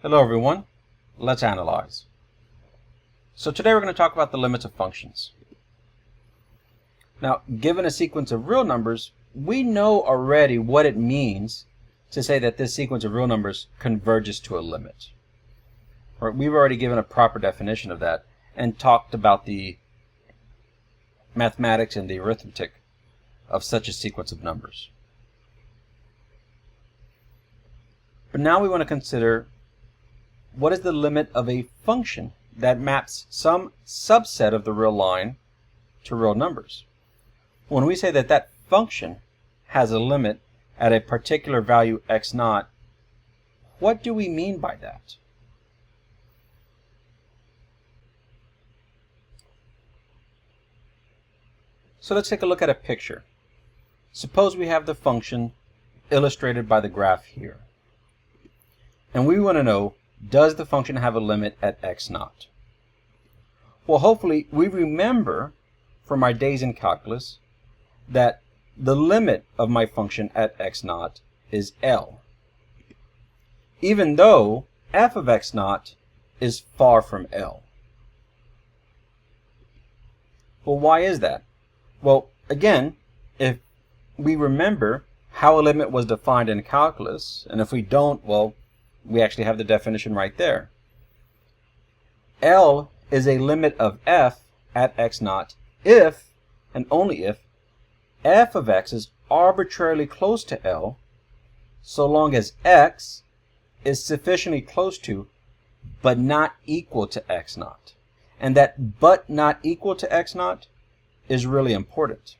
Hello everyone, let's analyze. So today we're going to talk about the limits of functions. Now, given a sequence of real numbers, we know already what it means to say that this sequence of real numbers converges to a limit. We've already given a proper definition of that and talked about the mathematics and the arithmetic of such a sequence of numbers. But now we want to consider what is the limit of a function that maps some subset of the real line to real numbers. When we say that that function has a limit at a particular value x naught, what do we mean by that? So let's take a look at a picture. Suppose we have the function illustrated by the graph here. And we want to know, does the function have a limit at x naught? Well, hopefully we remember from our days in calculus that the limit of my function at x naught is L, even though f of x naught is far from L. Well, why is that? Well, again, if we remember how a limit was defined in calculus, and if we don't, well, we actually have the definition right there. L is a limit of f at x naught if, and only if, f of x is arbitrarily close to L, so long as x is sufficiently close to, but not equal to x naught. And that but not equal to x naught is really important.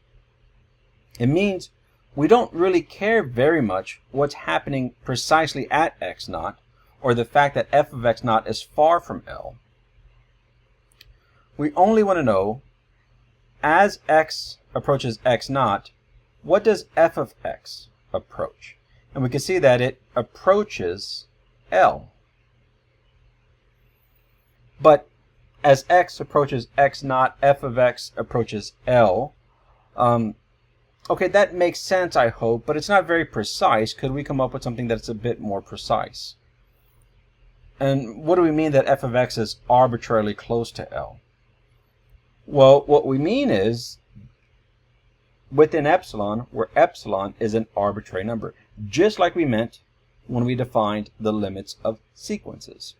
It means we don't really care very much what's happening precisely at x naught, or the fact that f of x naught is far from L. We only want to know, as x approaches x naught, what does f of x approach? And we can see that it approaches L. But as x approaches x naught, f of x approaches L. Okay, that makes sense, I hope, but it's not very precise. Could we come up with something that's a bit more precise? And what do we mean that f of x is arbitrarily close to L? Well, what we mean is within epsilon, where epsilon is an arbitrary number, just like we meant when we defined the limits of sequences.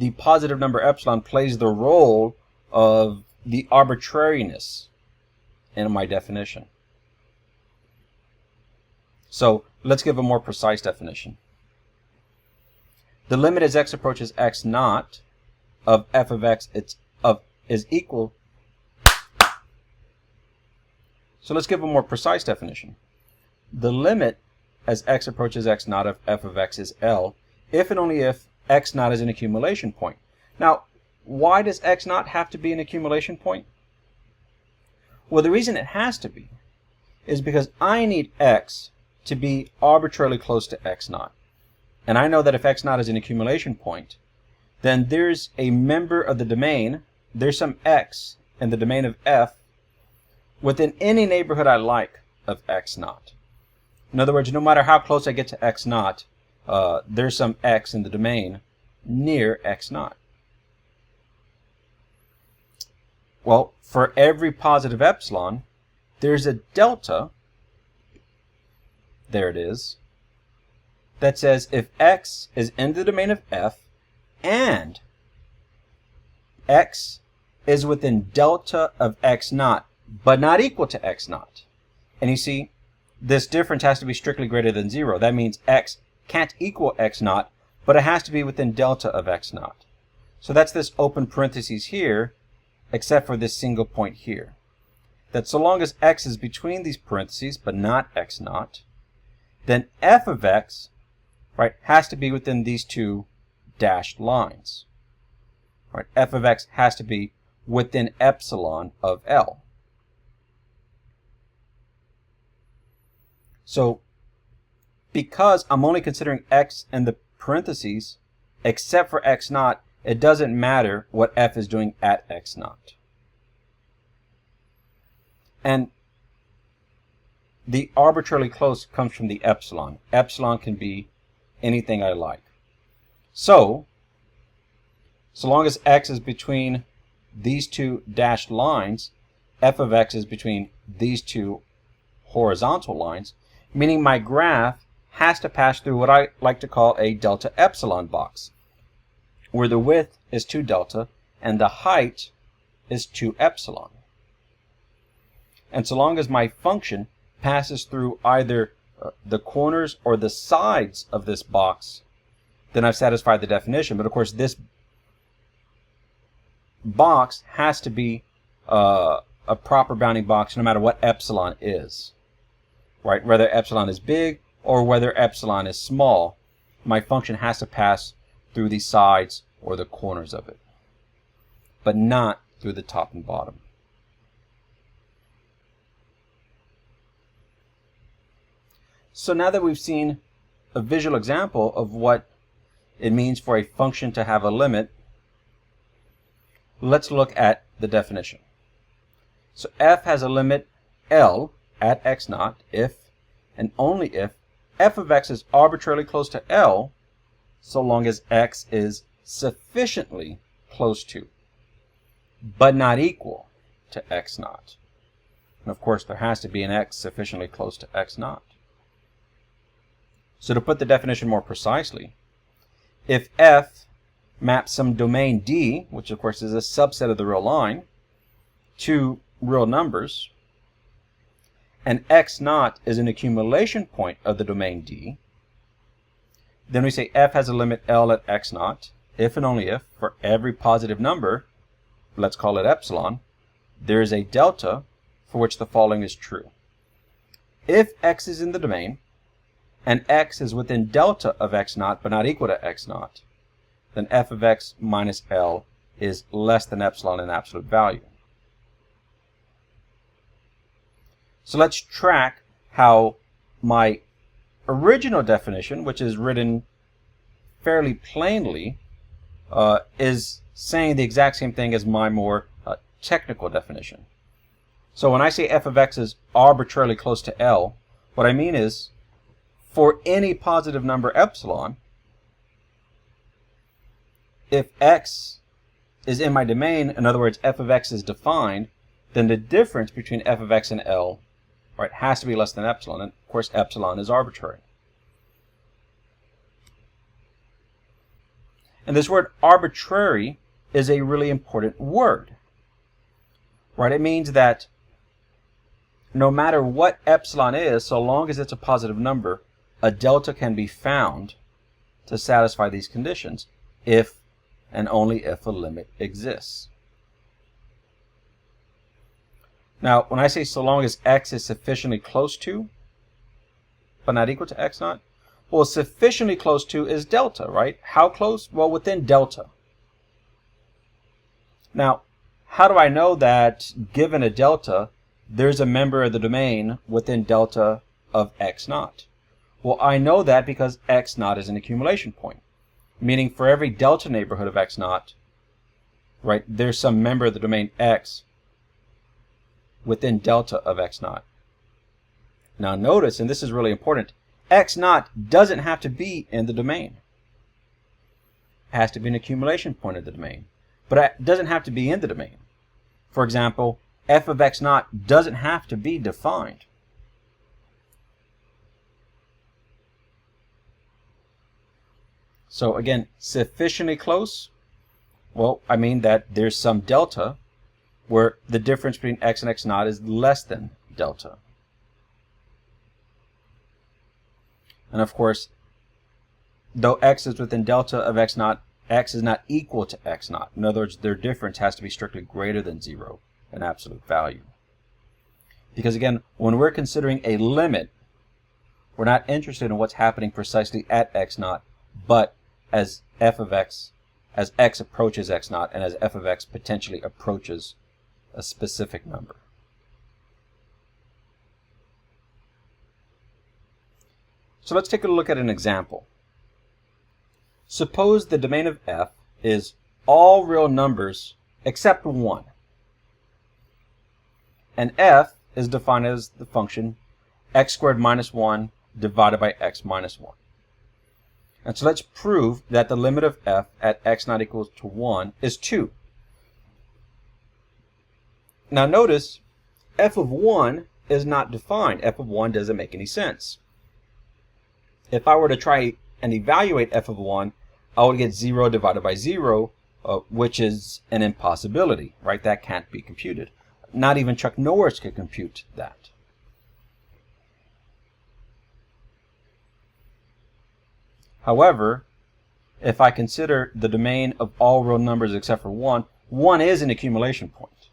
The positive number epsilon plays the role of the arbitrariness in my definition. So let's give a more precise definition. The limit as x approaches x naught of f of x is equal. So let's give a more precise definition. The limit as x approaches x naught of f of x is L if and only if x naught is an accumulation point. Now, why does x naught have to be an accumulation point? Well, the reason it has to be is because I need x to be arbitrarily close to x naught. And I know that if x naught is an accumulation point, then there's a member of the domain, there's some x in the domain of f within any neighborhood I like of x naught. In other words, no matter how close I get to x naught, there's some x in the domain near x naught. Well, for every positive epsilon, there's a delta, there it is, that says if x is in the domain of f and x is within delta of x naught, but not equal to x naught. And you see, this difference has to be strictly greater than 0. That means x can't equal x naught, but it has to be within delta of x naught. So that's this open parentheses here, except for this single point here. That so long as x is between these parentheses, but not x naught, then f of x, right, has to be within these two dashed lines. Right, f of x has to be within epsilon of L. So, because I'm only considering x in the parentheses, except for x naught, it doesn't matter what f is doing at x naught. And the arbitrarily close comes from the epsilon. Epsilon can be anything I like. So long as x is between these two dashed lines, f of x is between these two horizontal lines, meaning my graph has to pass through what I like to call a delta epsilon box, where the width is 2 delta and the height is 2 epsilon. And so long as my function passes through either the corners or the sides of this box, then I've satisfied the definition. But of course, this box has to be a proper bounding box no matter what epsilon is, right? Whether epsilon is big or whether epsilon is small, my function has to pass through the sides or the corners of it, but not through the top and bottom. So now that we've seen a visual example of what it means for a function to have a limit, let's look at the definition. So f has a limit L at x naught if and only if f of x is arbitrarily close to L, so long as x is sufficiently close to, but not equal to x naught. And of course, there has to be an x sufficiently close to x naught. So to put the definition more precisely, if f maps some domain D, which of course is a subset of the real line, to real numbers, and x naught is an accumulation point of the domain D, then we say f has a limit L at x naught if and only if for every positive number, let's call it epsilon, there is a delta for which the following is true. If x is in the domain and x is within delta of x naught but not equal to x naught, then f of x minus L is less than epsilon in absolute value. So let's track how my original definition, which is written fairly plainly, is saying the exact same thing as my more technical definition. So when I say f of x is arbitrarily close to L, what I mean is for any positive number epsilon, if x is in my domain, in other words, f of x is defined, then the difference between f of x and L, right, has to be less than epsilon. And of course, epsilon is arbitrary. And this word arbitrary is a really important word, right? It means that no matter what epsilon is, so long as it's a positive number, a delta can be found to satisfy these conditions if and only if a limit exists. Now, when I say so long as x is sufficiently close to, but not equal to x naught, well, sufficiently close to is delta, right? How close? Well, within delta. Now, how do I know that given a delta, there's a member of the domain within delta of x naught? Well, I know that because x naught is an accumulation point, meaning for every delta neighborhood of x naught, right, there's some member of the domain x within delta of x naught. Now notice, and this is really important, x naught doesn't have to be in the domain. It has to be an accumulation point of the domain, but it doesn't have to be in the domain. For example, f of x naught doesn't have to be defined. So again, sufficiently close, well, I mean that there's some delta where the difference between x and x naught is less than delta. And of course, though x is within delta of x naught, x is not equal to x naught. In other words, their difference has to be strictly greater than 0 in absolute value. Because again, when we're considering a limit, we're not interested in what's happening precisely at x naught, but as f of x, as x approaches x naught, and as f of x potentially approaches a specific number. So let's take a look at an example. Suppose the domain of f is all real numbers except 1. And f is defined as the function x squared minus 1 divided by x minus 1. And so let's prove that the limit of f at x not equals to 1 is 2. Now notice, f of 1 is not defined. F of 1 doesn't make any sense. If I were to try and evaluate f of 1, I would get 0 divided by 0, which is an impossibility, right? That can't be computed. Not even Chuck Norris could compute that. However, if I consider the domain of all real numbers except for 1, 1 is an accumulation point,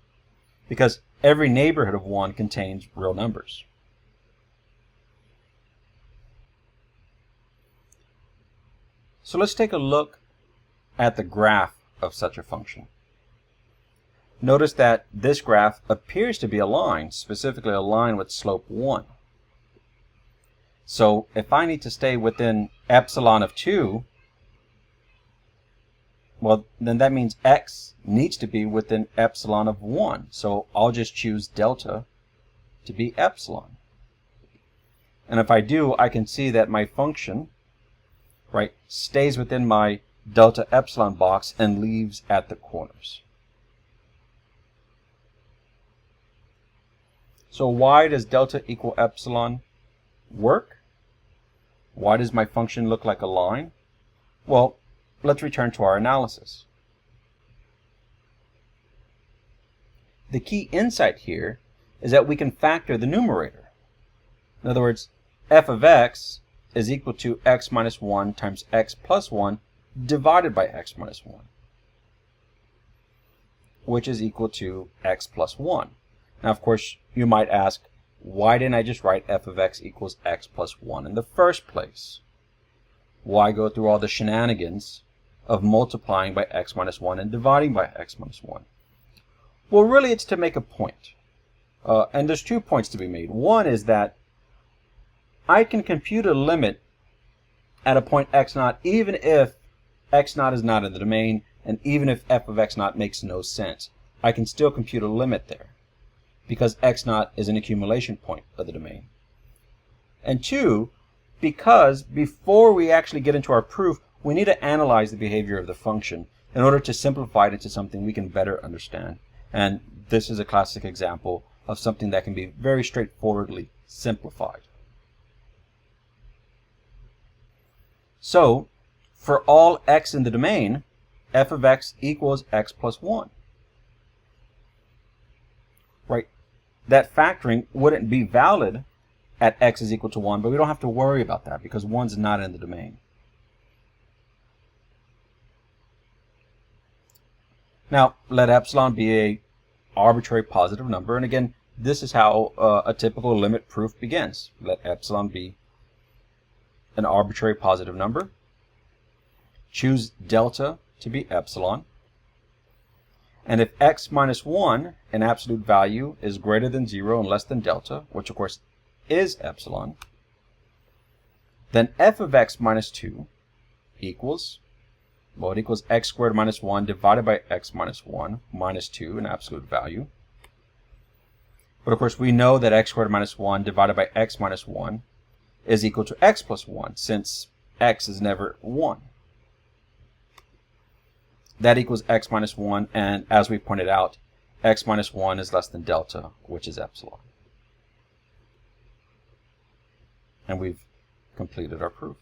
because every neighborhood of 1 contains real numbers. So let's take a look at the graph of such a function. Notice that this graph appears to be a line, specifically a line with slope 1. So if I need to stay within epsilon of 2, well, then that means x needs to be within epsilon of 1. So I'll just choose delta to be epsilon. And if I do, I can see that my function, right, stays within my delta epsilon box and leaves at the corners. So why does delta equal epsilon work? Why does my function look like a line? Well, let's return to our analysis. The key insight here is that we can factor the numerator. In other words, f of x is equal to x minus 1 times x plus 1 divided by x minus 1, which is equal to x plus 1. Now, of course, you might ask, why didn't I just write f of x equals x plus 1 in the first place? Why go through all the shenanigans of multiplying by x minus 1 and dividing by x minus 1? Well, really, it's to make a point. And there's 2 points to be made. One is that I can compute a limit at a point x naught even if x naught is not in the domain, and even if f of x naught makes no sense. I can still compute a limit there, because x naught is an accumulation point of the domain. And 2, because before we actually get into our proof, we need to analyze the behavior of the function in order to simplify it into something we can better understand. And this is a classic example of something that can be very straightforwardly simplified. So, for all x in the domain, f of x equals x plus 1. Right? That factoring wouldn't be valid at x is equal to 1, but we don't have to worry about that because 1's not in the domain. Now, let epsilon be an arbitrary positive number, and again, this is how a typical limit proof begins. Let epsilon be an arbitrary positive number. Choose delta to be epsilon. And if x minus 1, an absolute value, is greater than 0 and less than delta, which of course is epsilon, then f of x minus 2 equals, well, it equals x squared minus 1 divided by x minus 1 minus 2, an absolute value. But of course we know that x squared minus 1 divided by x minus 1 is equal to x plus 1, since x is never 1. That equals x minus 1, and as we pointed out, x minus 1 is less than delta, which is epsilon. And we've completed our proof.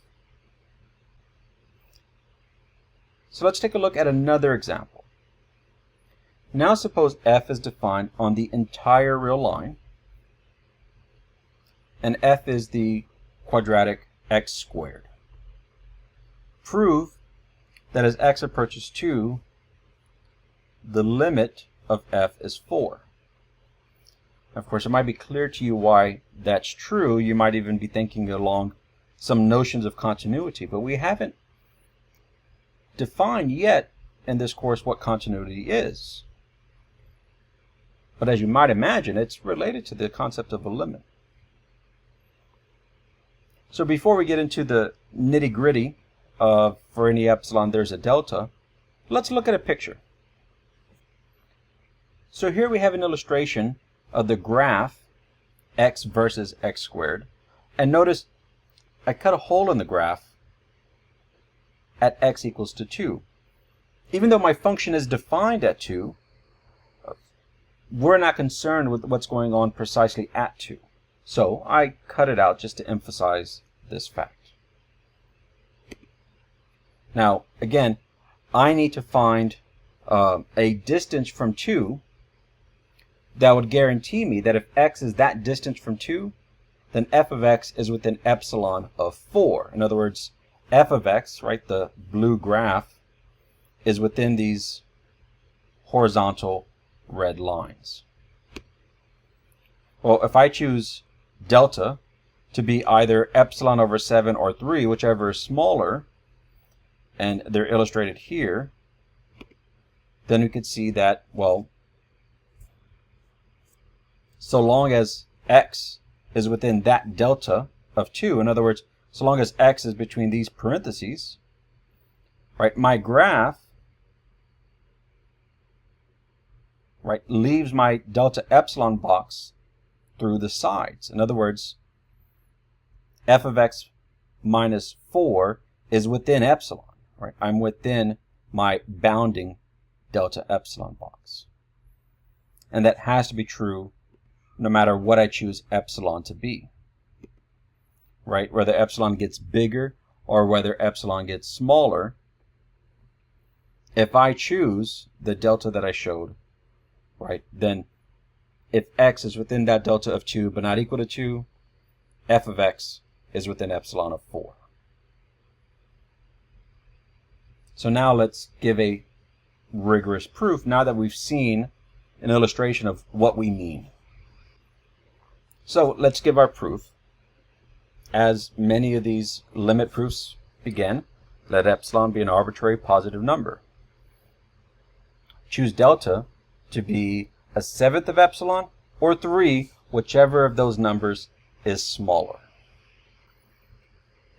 So let's take a look at another example. Now suppose f is defined on the entire real line, and f is the quadratic x squared. Prove that as x approaches 2, the limit of f is 4. Of course, it might be clear to you why that's true. You might even be thinking along some notions of continuity, but we haven't defined yet in this course what continuity is. But as you might imagine, it's related to the concept of a limit. So before we get into the nitty-gritty of for any epsilon there's a delta, let's look at a picture. So here we have an illustration of the graph x versus x squared. And notice I cut a hole in the graph at x equals to 2. Even though my function is defined at 2, we're not concerned with what's going on precisely at 2. So I cut it out just to emphasize this fact. Now, again, I need to find a distance from 2 that would guarantee me that if x is that distance from 2, then f of x is within epsilon of 4. In other words, f of x, right, the blue graph, is within these horizontal red lines. Well, if I choose delta to be either epsilon over 7 or 3, whichever is smaller, and they're illustrated here, then we could see that, well, so long as x is within that delta of 2, in other words, so long as x is between these parentheses, right, my graph, right, leaves my delta epsilon box through the sides. In other words, f of x minus 4 is within epsilon, right? I'm within my bounding delta epsilon box. And that has to be true no matter what I choose epsilon to be, right? Whether epsilon gets bigger or whether epsilon gets smaller, if I choose the delta that I showed, right, then if x is within that delta of 2 but not equal to 2, f of x is within epsilon of 4. So now let's give a rigorous proof now that we've seen an illustration of what we mean. So let's give our proof. As many of these limit proofs begin, let epsilon be an arbitrary positive number. Choose delta to be a seventh of epsilon or 3, whichever of those numbers is smaller.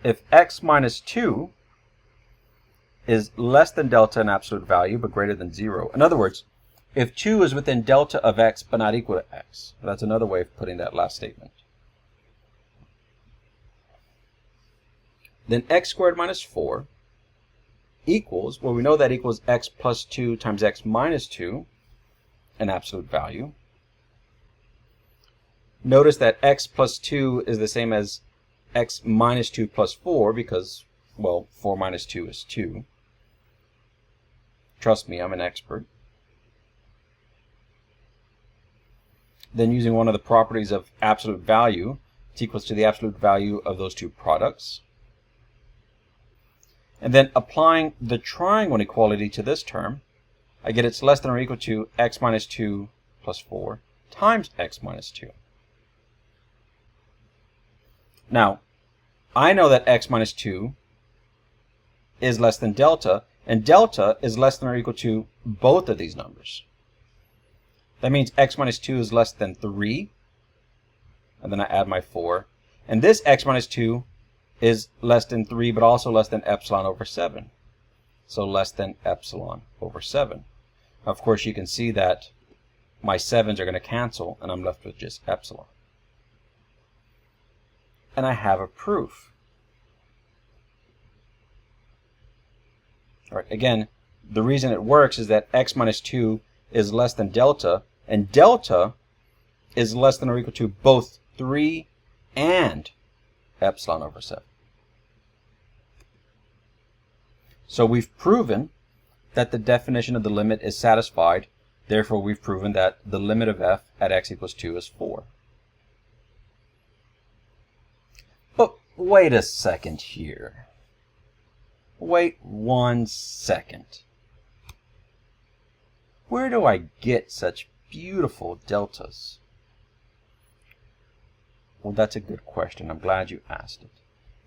If x minus 2 is less than delta in absolute value but greater than 0, in other words, if 2 is within delta of x but not equal to x, that's another way of putting that last statement, then x squared minus 4 equals, well, we know that equals x plus 2 times x minus 2 in absolute value. Notice that x plus 2 is the same as x minus 2 plus 4 because, well, 4 minus 2 is 2. Trust me, I'm an expert. Then using one of the properties of absolute value, it's equals to the absolute value of those two products. And then applying the triangle inequality to this term, I get it's less than or equal to x minus 2 plus 4 times x minus 2. Now, I know that x minus 2 is less than delta, and delta is less than or equal to both of these numbers. That means x minus 2 is less than 3, and then I add my 4. And this x minus 2 is less than 3, but also less than epsilon over 7. So less than epsilon over 7. Of course, you can see that my 7s are going to cancel, and I'm left with just epsilon. And I have a proof. All right, again, the reason it works is that x minus 2 is less than delta, and delta is less than or equal to both 3 and epsilon over 7. So we've proven that the definition of the limit is satisfied. Therefore, we've proven that the limit of f at x equals 2 is 4. But wait a second here. Wait 1 second. Where do I get such beautiful deltas? Well, that's a good question. I'm glad you asked it.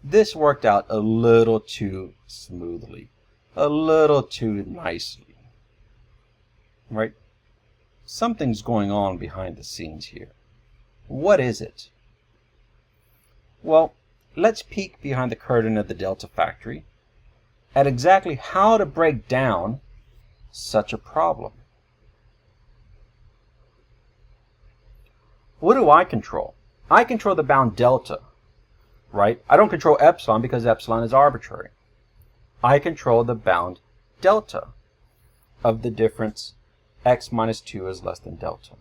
This worked out a little too smoothly, a little too nicely, right? Something's going on behind the scenes here. What is it? Well, let's peek behind the curtain of the delta factory at exactly how to break down such a problem. What do I control? I control the bound delta, right? I don't control epsilon because epsilon is arbitrary. I control the bound delta of the difference x minus 2 is less than delta.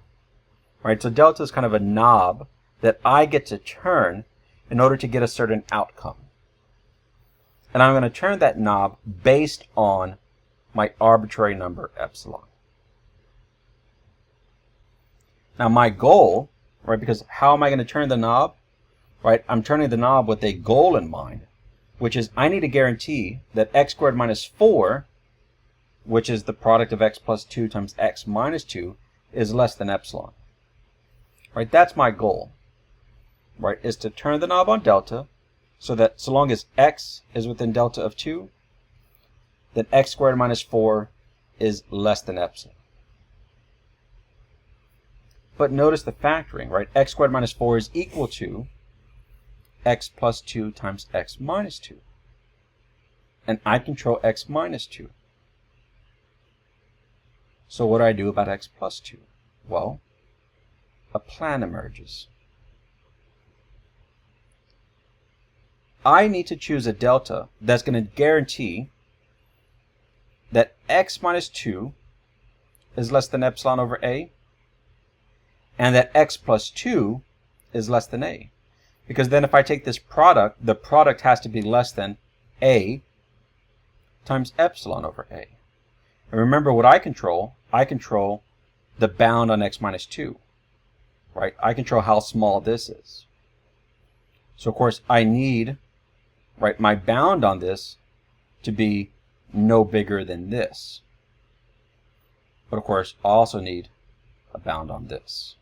Right? So delta is kind of a knob that I get to turn in order to get a certain outcome. And I'm going to turn that knob based on my arbitrary number epsilon. Now my goal, right, because how am I going to turn the knob? Right, I'm turning the knob with a goal in mind, which is I need to guarantee that x squared minus 4, which is the product of x plus 2 times x minus 2, is less than epsilon. Right, that's my goal. Right, is to turn the knob on delta so that so long as x is within delta of 2, then x squared minus 4 is less than epsilon. But notice the factoring, right? X squared minus 4 is equal to x plus 2 times x minus 2. And I control x minus 2. So what do I do about x plus 2? Well, a plan emerges. I need to choose a delta that's going to guarantee that x minus 2 is less than epsilon over a, and that x plus 2 is less than a. Because then if I take this product, the product has to be less than a times epsilon over a. And remember what I control the bound on x minus 2. Right? I control how small this is. So of course I need, right, my bound on this to be no bigger than this. But of course I also need a bound on this.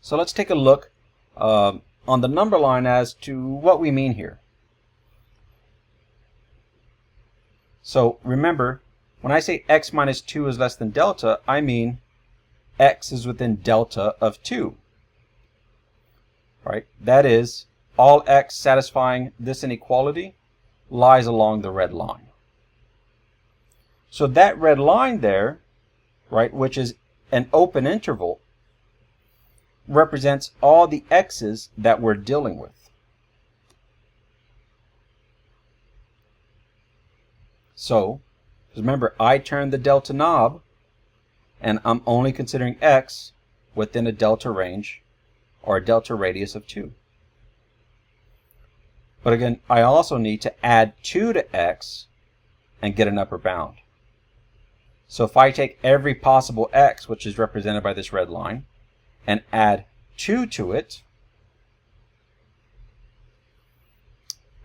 So let's take a look on the number line as to what we mean here. So remember, when I say x minus 2 is less than delta, I mean x is within delta of 2. Right? That is, all x satisfying this inequality lies along the red line. So that red line there, right, which is an open interval, represents all the x's that we're dealing with. So, remember, I turned the delta knob, and I'm only considering x within a delta range or a delta radius of 2. But again, I also need to add 2 to x and get an upper bound. So if I take every possible x, which is represented by this red line, and add 2 to it,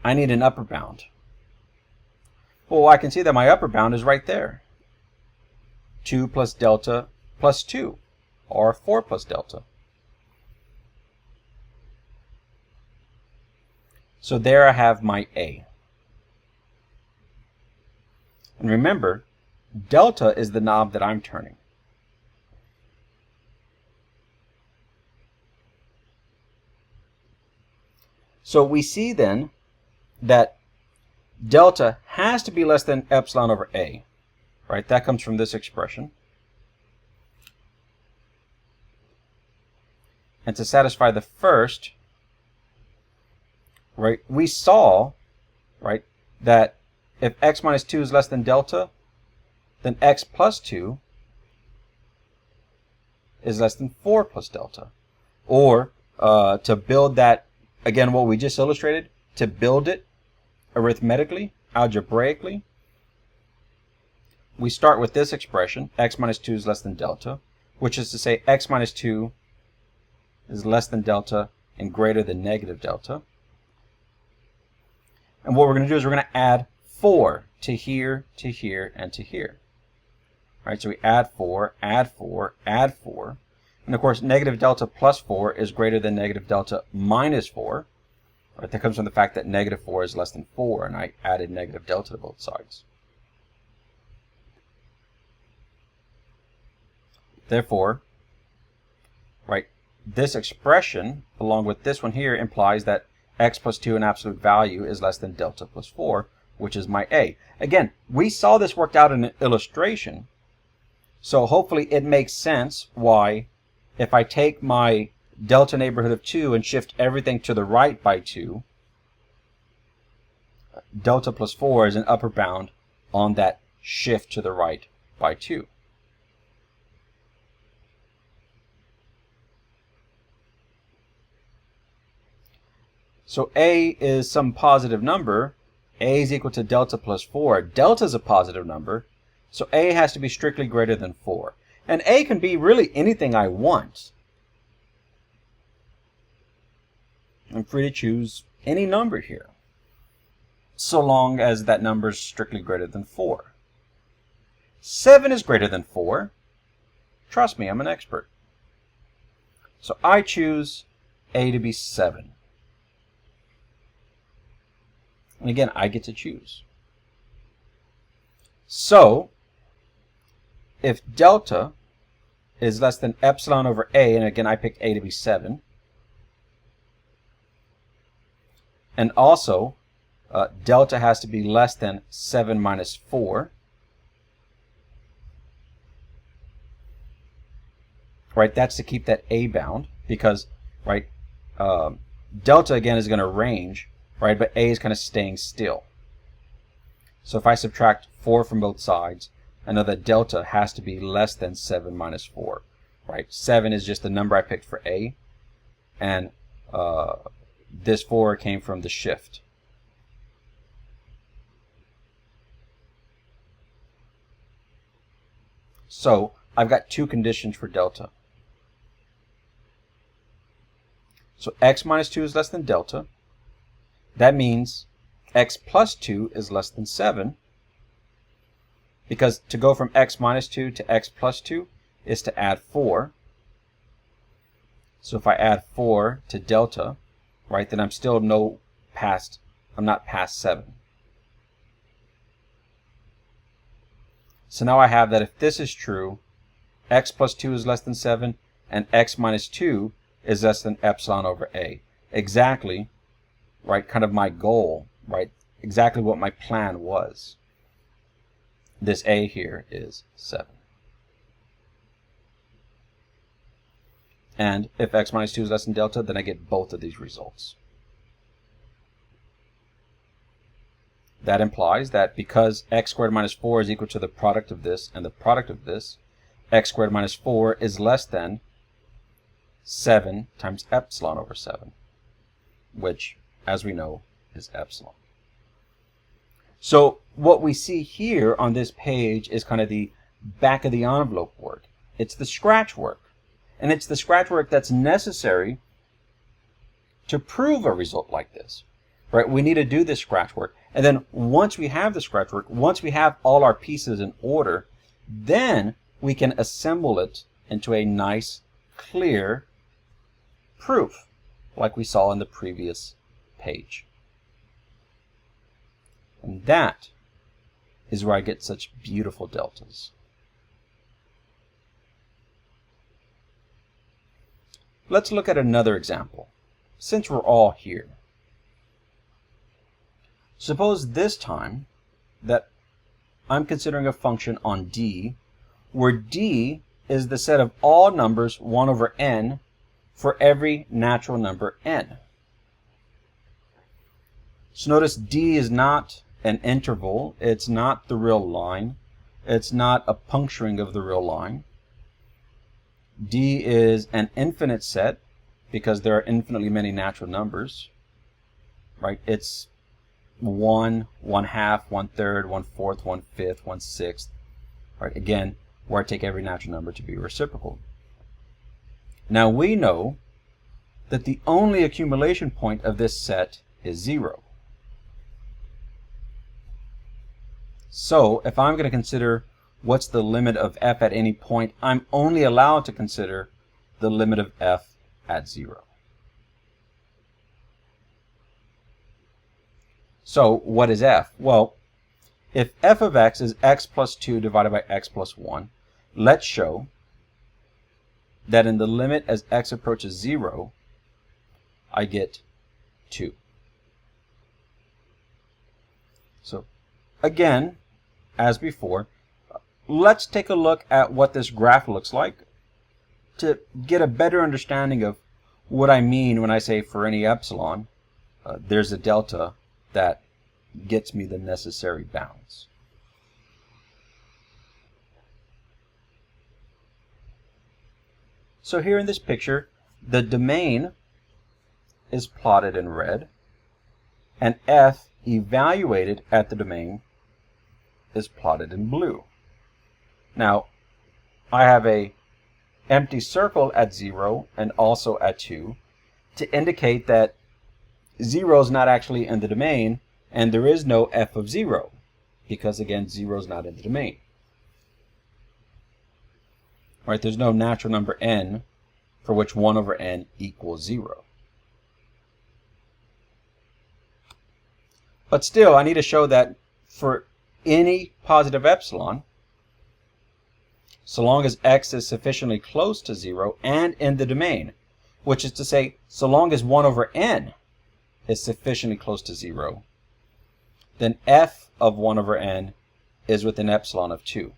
I need an upper bound. Well, I can see that my upper bound is right there. 2 plus delta plus 2, or 4 plus delta. So there I have my a. And remember, delta is the knob that I'm turning. So we see then that delta has to be less than epsilon over a. Right? That comes from this expression. And to satisfy the first, right, we saw, right, that if x minus 2 is less than delta, then x plus 2 is less than 4 plus delta. Or to build that, again, what we just illustrated, to build it arithmetically, algebraically, we start with this expression, x minus 2 is less than delta, which is to say x minus 2 is less than delta and greater than negative delta. And what we're going to do is we're going to add 4 to here, to here, and to here. All right, so we add 4, add 4, add 4. And of course, negative delta plus 4 is greater than negative delta minus 4. Right, that comes from the fact that negative 4 is less than 4, and I added negative delta to both sides. Therefore, right, this expression, along with this one here, implies that x plus 2 in absolute value is less than delta plus 4, which is my a. Again, we saw this worked out in an illustration, so hopefully it makes sense why, if I take my delta neighborhood of 2 and shift everything to the right by 2, delta plus 4 is an upper bound on that shift to the right by 2. So a is some positive number. A is equal to delta plus 4. Delta is a positive number, so a has to be strictly greater than 4. And a can be really anything I want. I'm free to choose any number here, so long as that number is strictly greater than 4. 7 is greater than 4. Trust me, I'm an expert. So I choose a to be 7. And again, I get to choose. So, if delta is less than epsilon over a, and again I picked a to be 7, and also delta has to be less than 7 minus 4, right? That's to keep that a bound, because right, delta again is going to range, right? But a is kind of staying still. So if I subtract 4 from both sides, I know that delta has to be less than 7 minus 4, right? 7 is just the number I picked for a, and this 4 came from the shift. So I've got two conditions for delta. So x minus 2 is less than delta. That means x plus 2 is less than 7, because to go from x minus 2 to x plus 2 is to add 4. So if I add 4 to delta, right, then I'm still not past 7. So now I have that if this is true, x plus 2 is less than 7, and x minus 2 is less than epsilon over a. Exactly, right, kind of my goal, right, exactly what my plan was. This a here is 7. And if x minus 2 is less than delta, then I get both of these results. That implies that because x squared minus 4 is equal to the product of this and the product of this, x squared minus 4 is less than 7 times epsilon over 7, which, as we know, is epsilon. So what we see here on this page is kind of the back of the envelope work. It's the scratch work. And it's the scratch work that's necessary to prove a result like this. Right? We need to do this scratch work. And then once we have the scratch work, once we have all our pieces in order, then we can assemble it into a nice, clear proof, like we saw in the previous page. And that is where I get such beautiful deltas. Let's look at another example, since we're all here. Suppose this time that I'm considering a function on D, where D is the set of all numbers 1 over n for every natural number n. So notice D is not an interval, it's not the real line, it's not a puncturing of the real line. D is an infinite set because there are infinitely many natural numbers, right? It's 1, 1/2, 1/3, 1/4, 1/5, 1/6, right? Again, where I take every natural number to be reciprocal. Now we know that the only accumulation point of this set is 0. So if I'm going to consider what's the limit of f at any point, I'm only allowed to consider the limit of f at 0. So what is f? Well, if f of x is x plus 2 divided by x plus 1, let's show that in the limit as x approaches 0, I get 2. So again, as before, let's take a look at what this graph looks like to get a better understanding of what I mean when I say for any epsilon, there's a delta that gets me the necessary bounds. So here in this picture, the domain is plotted in red, and f evaluated at the domain is plotted in blue. Now, I have a empty circle at 0 and also at 2 to indicate that 0 is not actually in the domain, and there is no f of 0, because again 0 is not in the domain. Right, there's no natural number n for which 1 over n equals 0. But still, I need to show that for any positive epsilon, so long as x is sufficiently close to 0 and in the domain, which is to say, so long as 1 over n is sufficiently close to 0, then f of 1 over n is within epsilon of 2.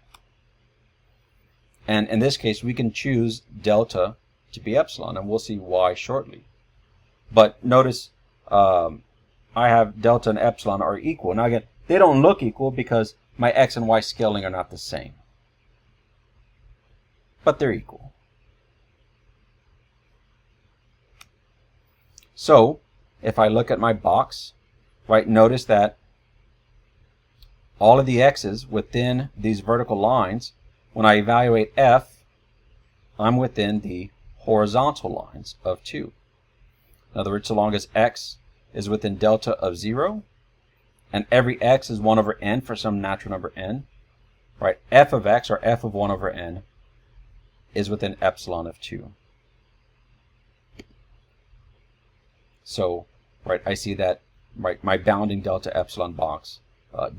And in this case, we can choose delta to be epsilon, and we'll see why shortly. But notice I have delta and epsilon are equal. Now again, they don't look equal because my x and y scaling are not the same. But they're equal. So, if I look at my box, right, notice that all of the x's within these vertical lines, when I evaluate f, I'm within the horizontal lines of 2. In other words, so long as x is within delta of 0, and every x is 1 over n for some natural number n, right, f of x, or f of 1 over n, is within epsilon of 2. So, right, I see that, right, my bounding delta epsilon box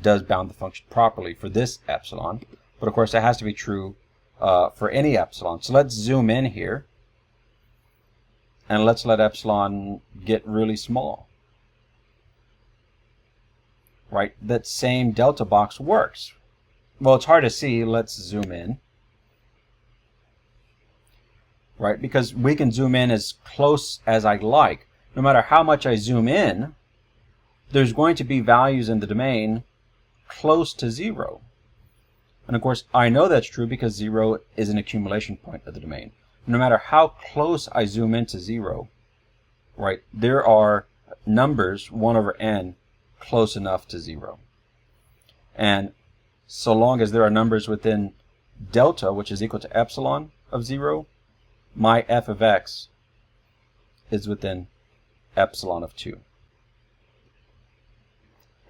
does bound the function properly for this epsilon, but of course that has to be true for any epsilon. So let's zoom in here, and let's let epsilon get really small. Right, that same delta box works. Well, it's hard to see. Let's zoom in. Right, because we can zoom in as close as I like. No matter how much I zoom in, there's going to be values in the domain close to 0. And of course, I know that's true because 0 is an accumulation point of the domain. No matter how close I zoom into 0, right, there are numbers, 1 over n, close enough to 0. And so long as there are numbers within delta, which is equal to epsilon of 0, my f of x is within epsilon of 2.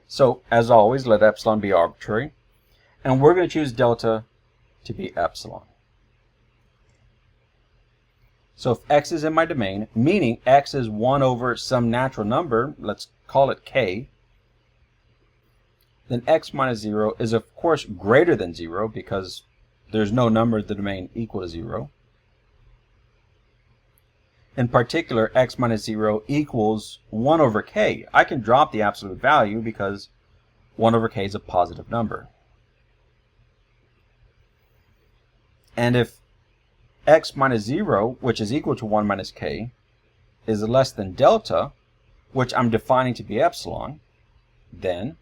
So, as always, let epsilon be arbitrary, and we're going to choose delta to be epsilon. So if x is in my domain, meaning x is 1 over some natural number, let's call it k, then x minus 0 is of course greater than 0 because there's no number in the domain equal to 0. In particular, x minus 0 equals 1 over k. I can drop the absolute value because 1 over k is a positive number. And if x minus 0, which is equal to 1 minus k, is less than delta, which I'm defining to be epsilon, then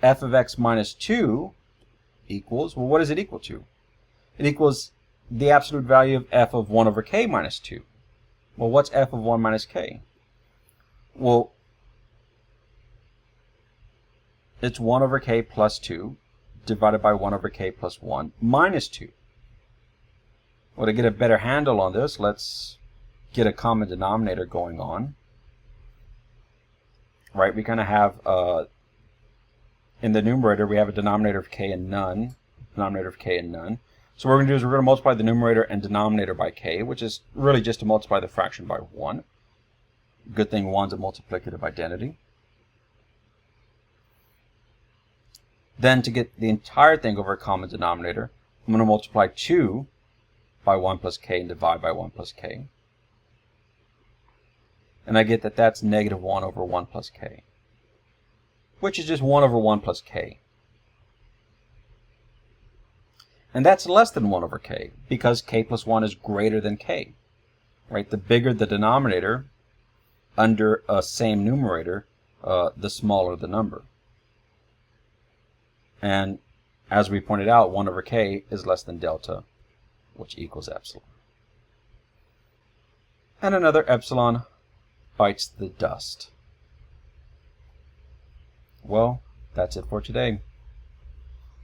f of x minus 2 equals, well, what is it equal to? It equals the absolute value of f of 1 over k minus 2. Well, what's f of 1 minus k? Well, it's 1 over k plus 2 divided by 1 over k plus 1 minus 2. Well, to get a better handle on this, let's get a common denominator going on. Right, we kind of have, in the numerator, we have a denominator of k and none, denominator of k and none. So what we're going to do is we're going to multiply the numerator and denominator by k, which is really just to multiply the fraction by 1. Good thing 1's a multiplicative identity. Then to get the entire thing over a common denominator, I'm going to multiply 2 by 1 plus k and divide by 1 plus k. And I get that that's negative 1 over 1 plus k, which is just 1 over 1 plus k. And that's less than 1 over k, because k plus 1 is greater than k. Right? The bigger the denominator under a same numerator, the smaller the number. And as we pointed out, 1 over k is less than delta, which equals epsilon. And another epsilon bites the dust. Well, that's it for today.